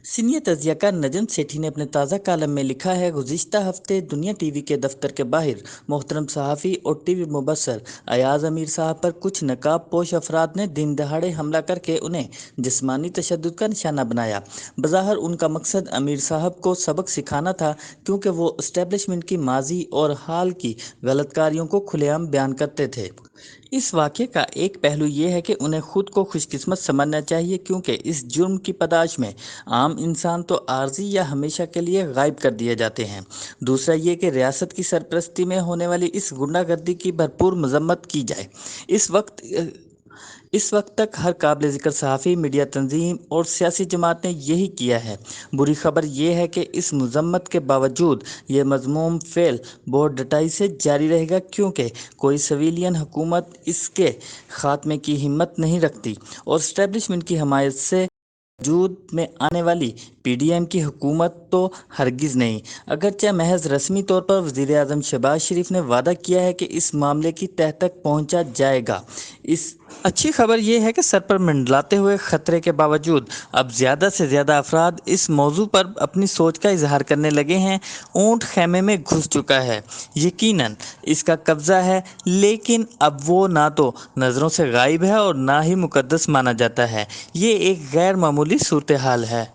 Senior तजज़ियाकार Najam Sethi ने अपने ताज़ा कालम में लिखा है, गुज़िश्ता हफ्ते दुनिया टीवी के दफ्तर के बाहर मोहतरम सहाफ़ी और टीवी मुबस्सर अयाज अमीर साहब पर कुछ नकाब पोश अफराद ने दिन दहाड़े हमला करके उन्हें जिस्मानी तशद्दुद का निशाना बनाया। बज़ाहिर उनका मकसद अमीर साहब को सबक सिखाना था, क्योंकि वो इस्टेब्लिशमेंट की माजी और हाल की गलतकारियों को खुलेआम बयान करते थे। इस वाक़े का एक पहलू ये है कि उन्हें खुद को खुशकिस्मत समझना चाहिए, क्योंकि इस जुर्म की पदाश में आम इंसान तो आर्जी या हमेशा के लिए गायब कर दिए जाते हैं। दूसरा ये कि रियासत की सरपरस्ती में होने वाली इस गुंडागर्दी की भरपूर मजम्मत की जाए। इस वक्त तक हर काबिल ज़िक्र सहाफ़ी, मीडिया तंजीम और सियासी जमात ने यही किया है। बुरी खबर यह है कि इस मजम्मत के बावजूद ये मज़मूम फ़ेल बहुत डटाई से जारी रहेगा, क्योंकि कोई सिविलियन हुकूमत इसके ख़ात्मे की हिम्मत नहीं रखती और इस्टेब्लिशमेंट की हमायत से वजूद में आने वाली पीडीएम की हुकूमत तो हरगिज़ नहीं। अगरचे महज रस्मी तौर पर वज़ीर आज़म शहबाज शरीफ ने वादा किया है कि इस मामले की तह तक पहुंचा जाएगा। इस अच्छी खबर यह है कि सर पर मंडलाते हुए ख़तरे के बावजूद अब ज़्यादा से ज़्यादा अफराद इस मौजू पर अपनी सोच का इजहार करने लगे हैं। ऊँट खैमे में घुस चुका है, यकीनन इसका कब्ज़ा है, लेकिन अब वो ना तो नज़रों से गायब है और ना ही मुकद्दस माना जाता है। ये एक गैर मामूली सूरत हाल है।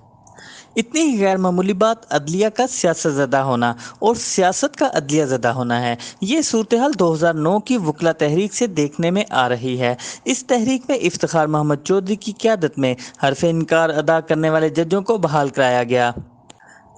इतनी ही गैर मामूली बात अदलिया का सियासत ज़दा होना और सियासत का अदलिया ज़दा होना है। ये सूरत हाल 2009 की वकला तहरीक से देखने में आ रही है। इस तहरीक में इफ्तिखार मोहम्मद चौधरी की क़यादत में हरफ इनकार अदा करने वाले जजों को बहाल कराया गया।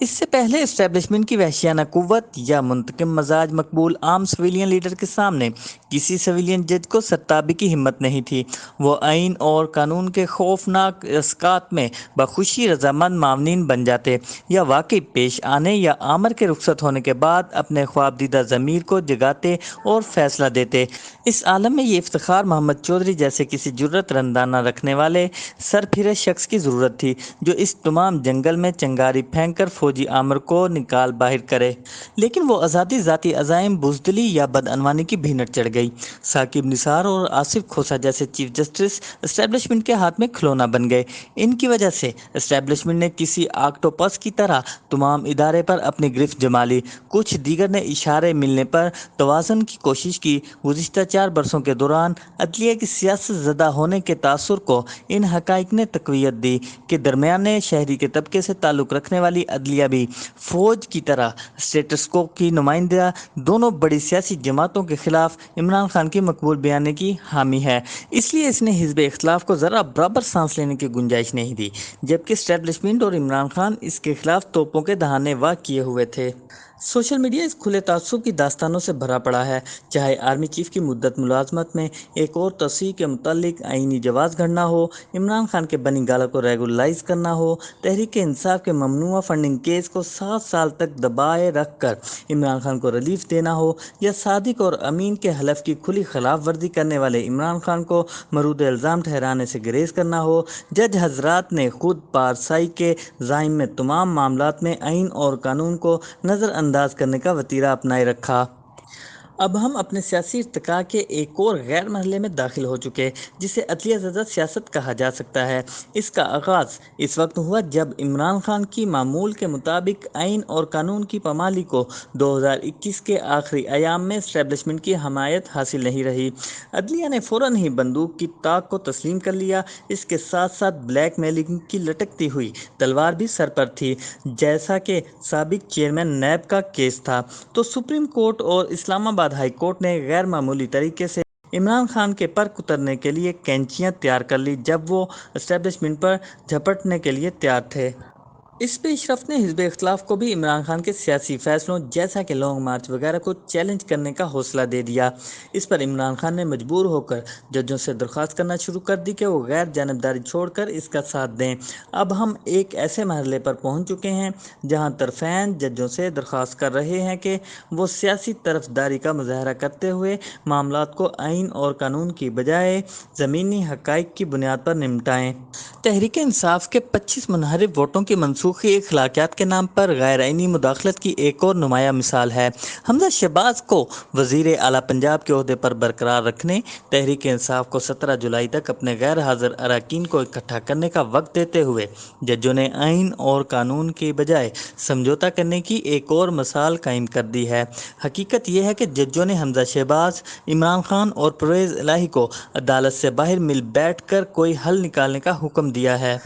इससे पहले इस्टेब्लिशमेंट की वहशियाना कुव्वत या मुंतकिम मजाज मकबूल आम सिविलियन लीडर के सामने किसी सिविलियन जज को सरताबी की हिम्मत नहीं थी। वो आइन और कानून के खौफनाक अस्कात में बखुशी रजामंद मावनीन बन जाते, या वाकई पेश आने या आमर के रुखसत होने के बाद अपने ख्वाबदीदा ज़मीर को जगाते और फैसला देते। इस आलम में ये इफ्तिखार मोहम्मद चौधरी जैसे किसी जुर्रत रंदाना रखने वाले सरफिरे शख्स की ज़रूरत थी, जो इस तमाम जंगल में चंगारी फेंक कर फौजी आमर को निकाल बाहर करे। लेकिन वो आज़ादी ज़ाती अज़ाइम, बुज़दिली या बदअनवानी की भीनट चढ़ गई। साकिब निसार और आसिफ खोसा जैसे चीफ जस्टिस इस्टेब्लिशमेंट के हाथ में खिलौना बन गए। इनकी वजह से इस्टेब्लिशमेंट ने किसी ऑक्टोपस की तरह तमाम इदारे पर अपनी गिरफ्त जमा ली। कुछ दीगर ने इशारे मिलने पर तवाज़ुन की कोशिश की। गुज़िश्ता 4 बरसों के दौरान अदलिया की सियासत ज़दा होने के तासुर को इन हक़ाइक़ ने तक़वियत दी कि दरमियाने शहरी के तबके से ताल्लुक़ रखने वाली अदलिया भी फ़ौज की तरह स्टेटस को की नुमाइंदा दोनों बड़ी सियासी जमातों के ख़िलाफ़ इमरान खान की मकबूल बयानी की हामी है। इसलिए इसने हिज़्ब इख्तिलाफ़ को ज़रा बराबर सांस लेने की गुंजाइश नहीं दी, जबकि इस्टेब्लिशमेंट और इमरान खान इसके खिलाफ तोपों के दहाने वार किए हुए थे। सोशल मीडिया इस खुले तासुब की दास्तानों से भरा पड़ा है। चाहे आर्मी चीफ की मुद्दत मुलाजमत में एक और तस्वीर के मुतालिक आईनी जवाज़ घड़ना हो, इमरान खान के बनी गाला को रेगुलराइज करना हो, तहरीक इंसाफ के ममनुआ फंडिंग केस को 7 साल तक दबाए रख कर इमरान खान को रिलीफ देना हो, या सादिक और अमीन के हलफ की खुली खिलाफ वर्जी करने वाले इमरान खान को मरूद इल्ज़ाम ठहराने से गुरेज करना हो, जज हजरात ने खुद पारसाई के ज़ाइम में तमाम मामलात में आइन और कानून को नज़र अंदाज करने का वतीरा अपनाए रखा। अब हम अपने सियासी इर्तिका के एक और गैर मरहले में दाखिल हो चुके, जिसे अदलिया ज़दा सियासत कहा जा सकता है। इसका आगाज़ इस वक्त हुआ जब इमरान खान की मामूल के मुताबिक आइन और कानून की पामाली को 2021 के आखिरी अयाम में इस्टेब्लिशमेंट की हमायत हासिल नहीं रही। अदलिया ने फ़ौरन ही बंदूक की ताक को तस्लीम कर लिया। इसके साथ साथ ब्लैक मेलिंग की लटकती हुई तलवार भी सर पर थी। जैसा कि साबिक चेयरमैन नैब का केस था, तो सुप्रीम कोर्ट और इस्लामाबाद हाई कोर्ट ने गैर मामूली तरीके से इमरान खान के पर उतरने के लिए कैंचियां तैयार कर ली, जब वो इस्टेब्लिशमेंट पर झपटने के लिए तैयार थे। इस पेशरफ्त ने हिज़्ब इख्तिलाफ़ को भी इमरान खान के सियासी फैसलों जैसा कि लॉन्ग मार्च वगैरह को चैलेंज करने का हौसला दे दिया। इस पर इमरान खान ने मजबूर होकर जजों से दरख्वास्त करना शुरू कर दी कि वो गैर जानबदारी छोड़कर इसका साथ दें। अब हम एक ऐसे मरहले पर पहुंच चुके हैं जहां तरफ़ैन जजों से दरख्वास्त कर रहे हैं कि वो सियासी तरफदारी का मुजाहरा करते हुए मामलात को आइन और कानून की बजाय ज़मीनी हक़ाइक़ की बुनियाद पर निपटाएं। तहरीक इंसाफ के 25 मुनहरिफ वोटों की मंसूब منسوخی اخلاقیات کے نام پر غیر آئینی مداخلت کی ایک اور نمایاں مثال ہے۔ حمزہ شہباز کو وزیر اعلیٰ پنجاب کے عہدے پر برقرار رکھنے، تحریک انصاف کو 17 جولائی تک اپنے غیر حاضر اراکین کو اکٹھا کرنے کا وقت دیتے ہوئے ججوں نے آئین اور قانون کے بجائے سمجھوتہ کرنے کی ایک اور مثال قائم کر دی ہے۔ حقیقت یہ ہے کہ ججوں نے حمزہ شہباز، عمران خان اور پرویز الہی کو عدالت سے باہر مل بیٹھ کر کوئی حل نکالنے کا حکم دیا ہے۔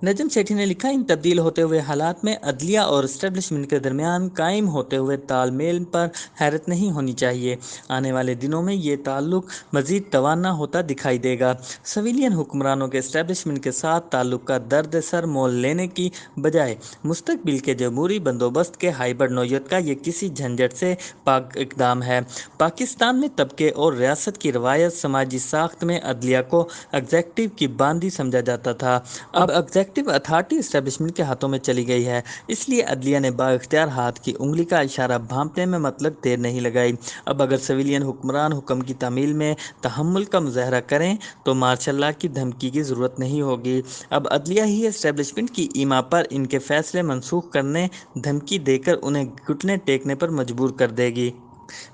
نجم سیٹھی نے لکھا، ان تبدیل ہوتے ہوئے حالات میں عدلیہ اور اسٹیبلشمنٹ کے درمیان قائم ہوتے ہوئے تال میل پر حیرت نہیں ہونی چاہیے۔ آنے والے دنوں میں یہ تعلق مزید توانا ہوتا دکھائی دے گا۔ سویلین حکمرانوں کے اسٹیبلشمنٹ کے ساتھ تعلق کا درد سر مول لینے کی بجائے مستقبل کے جمہوری بندوبست کے ہائبرڈ نوعیت کا یہ کسی جھنجھٹ سے پاک اقدام ہے۔ پاکستان میں طبقے اور ریاست کی روایت سماجی ساخت میں عدلیہ کو ایگزیکٹو کی باندی سمجھا جاتا تھا۔ اب ایگزیکٹو اتھارٹی اسٹیبلشمنٹ کے ہاتھوں میں چلی گئی ہے، اس لیے عدلیہ نے بااختیار ہاتھ کی انگلی کا اشارہ بھانپنے میں مطلق دیر نہیں لگائی۔ اب اگر سویلین حکمران حکم کی تعمیل میں تحمل کا مظاہرہ کریں تو مارشل لاء کی دھمکی کی ضرورت نہیں ہوگی۔ اب عدلیہ ہی اسٹیبلشمنٹ کی ایما پر ان کے فیصلے منسوخ کرنے، دھمکی دے کر انہیں گھٹنے ٹیکنے پر مجبور کر دے گی۔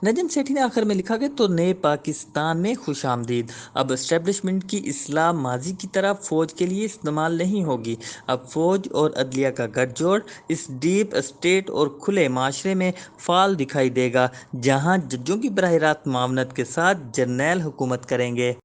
نجم سیٹھی نے آخر میں لکھا کہ تو نئے پاکستان میں خوش آمدید۔ اب اسٹیبلشمنٹ کی اصلاح ماضی کی طرح فوج کے لیے استعمال نہیں ہوگی۔ اب فوج اور عدلیہ کا گٹھ جوڑ اس ڈیپ اسٹیٹ اور کھلے معاشرے میں فعال دکھائی دے گا، جہاں ججوں کی براہ راست معاونت کے ساتھ جرنیل حکومت کریں گے۔